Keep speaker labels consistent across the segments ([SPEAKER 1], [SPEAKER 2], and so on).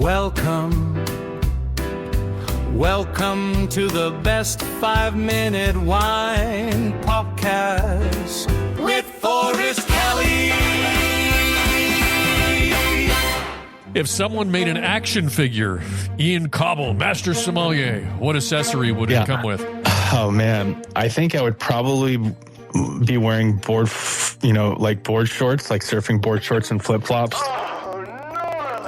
[SPEAKER 1] Welcome to the best 5-minute wine podcast with Forrest Kelly.
[SPEAKER 2] If someone made an action figure, Ian Cauble, Master Sommelier, what accessory would it come with?
[SPEAKER 3] Oh man, I think I would probably be wearing board shorts, like surfing board shorts and flip flops.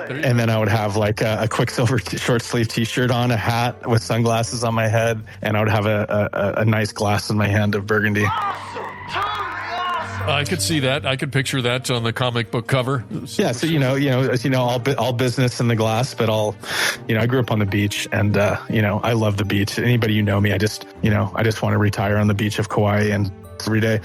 [SPEAKER 3] And then I would have like a Quicksilver short sleeve T-shirt on, a hat with sunglasses on my head, and I would have a nice glass in my hand of Burgundy.
[SPEAKER 2] I could see that. I could picture that on the comic book cover.
[SPEAKER 3] Yeah, so all business in the glass, but I grew up on the beach, and I love the beach. Anybody me, I just want to retire on the beach of Kauai and every day.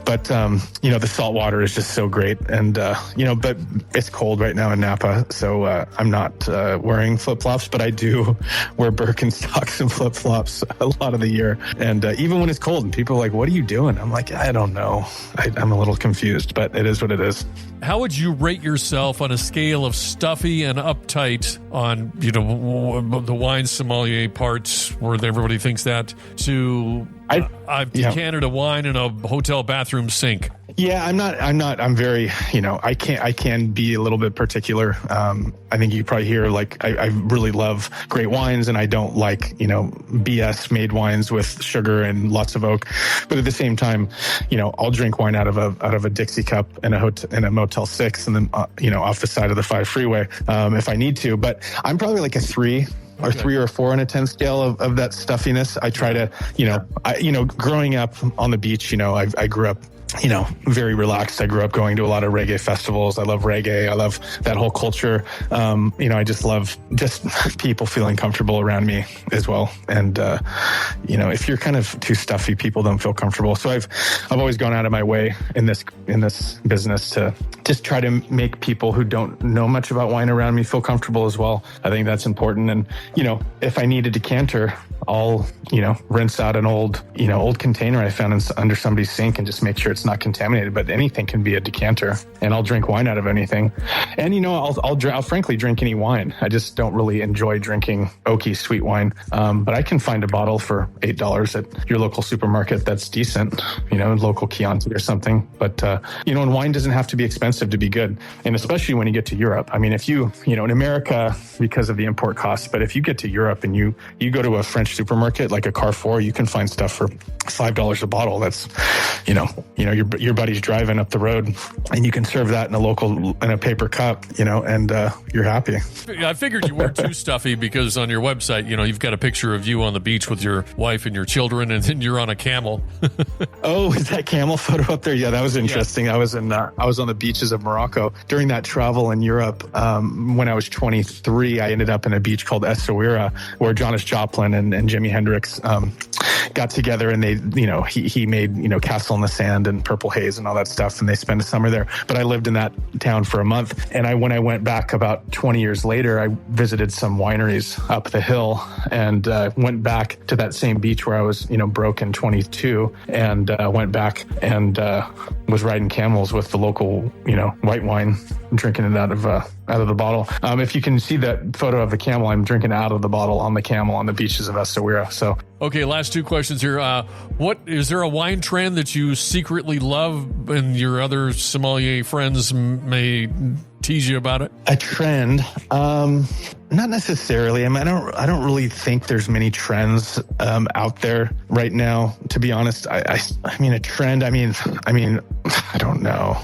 [SPEAKER 3] But the salt water is just so great, and but it's cold right now in Napa, so I'm not wearing flip-flops, but I do wear Birkenstocks and flip-flops a lot of the year. And even when it's cold and people are like, what are you doing? I'm like, I don't know. I'm a little confused, but it is what it is.
[SPEAKER 2] How would you rate yourself on a scale of stuffy and uptight on the wine sommelier parts where everybody thinks that to I've decanted a wine in a hotel bathroom sink?
[SPEAKER 3] Yeah, I'm very, I can be a little bit particular. I think you probably hear, like, I really love great wines, and I don't like, BS made wines with sugar and lots of oak. But at the same time, I'll drink wine out of a Dixie cup in a Motel 6 and then, off the side of the 5 freeway, if I need to. But I'm probably like a 3. Or 3 or 4 on a 10 scale of that stuffiness. I try to, growing up on the beach, I grew up, very relaxed. I grew up going to a lot of reggae festivals. I love reggae. I love that whole culture. I just love people feeling comfortable around me as well. And, if you're kind of too stuffy, people don't feel comfortable. So I've always gone out of my way in this business to just try to make people who don't know much about wine around me feel comfortable as well. I think that's important. And, if I need a decanter, I'll, rinse out an old container I found under somebody's sink and just make sure it's not contaminated. But anything can be a decanter, and I'll drink wine out of anything. And, I'll frankly drink any wine. I just don't really enjoy drinking oaky sweet wine. But I can find a bottle for $8 at your local supermarket that's decent, local Chianti or something. But, and wine doesn't have to be expensive to be good. And especially when you get to Europe. I mean, if you, in America, because of the import costs, but if you get to Europe and you go to a French supermarket like a Carrefour, you can find stuff for $5 a bottle. That's, your buddy's driving up the road, and you can serve that in a paper cup, and you're happy.
[SPEAKER 2] I figured you weren't too stuffy because on your website, you've got a picture of you on the beach with your wife and your children, and then you're on a camel.
[SPEAKER 3] Oh, is that camel photo up there? Yeah, that was interesting. Yeah. I was on the beaches of Morocco during that travel in Europe. When I was 23, I ended up in a beach called Essaouira, where Janis Joplin and Jimi Hendrix got together, and they, he made, Castle in the Sand and Purple Haze and all that stuff, and they spent a summer there. But I lived in that town for a month, and when I went back about 20 years later, I visited some wineries up the hill, and went back to that same beach where I was, broke in 22, and went back and was riding camels with the local, white wine, drinking it out of the bottle. If you can see that photo of the camel, I'm drinking out of the bottle on the camel on the beaches of Essaouira. So,
[SPEAKER 2] okay, last 2 questions here. What is there a wine trend that you secretly love, and your other sommelier friends may tease you about it?
[SPEAKER 3] A trend? Not necessarily. I mean, I don't really think there's many trends out there right now. To be honest, I mean, a trend. I mean, I don't know.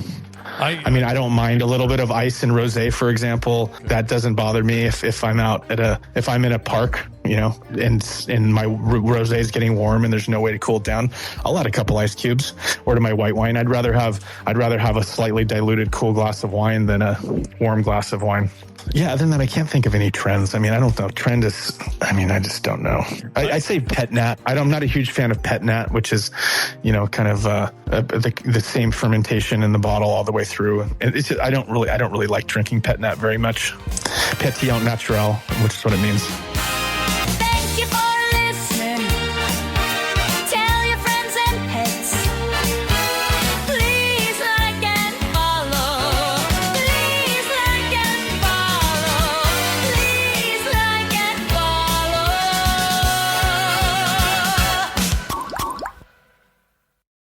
[SPEAKER 3] I mean, I don't mind a little bit of ice and rosé, for example. That doesn't bother me if I'm out if I'm in a park, and my rosé is getting warm and there's no way to cool it down. I'll add a couple ice cubes. Or to my white wine, I'd rather have a slightly diluted cool glass of wine than a warm glass of wine. Yeah, other than that, I can't think of any trends. I mean, I don't know. Trend is, I just don't know. I say pét-nat. I'm not a huge fan of pét-nat, which is, kind of the same fermentation in the bottle all the way through. And it's just, I don't really like drinking pét-nat very much. Pétillant naturel, which is what it means.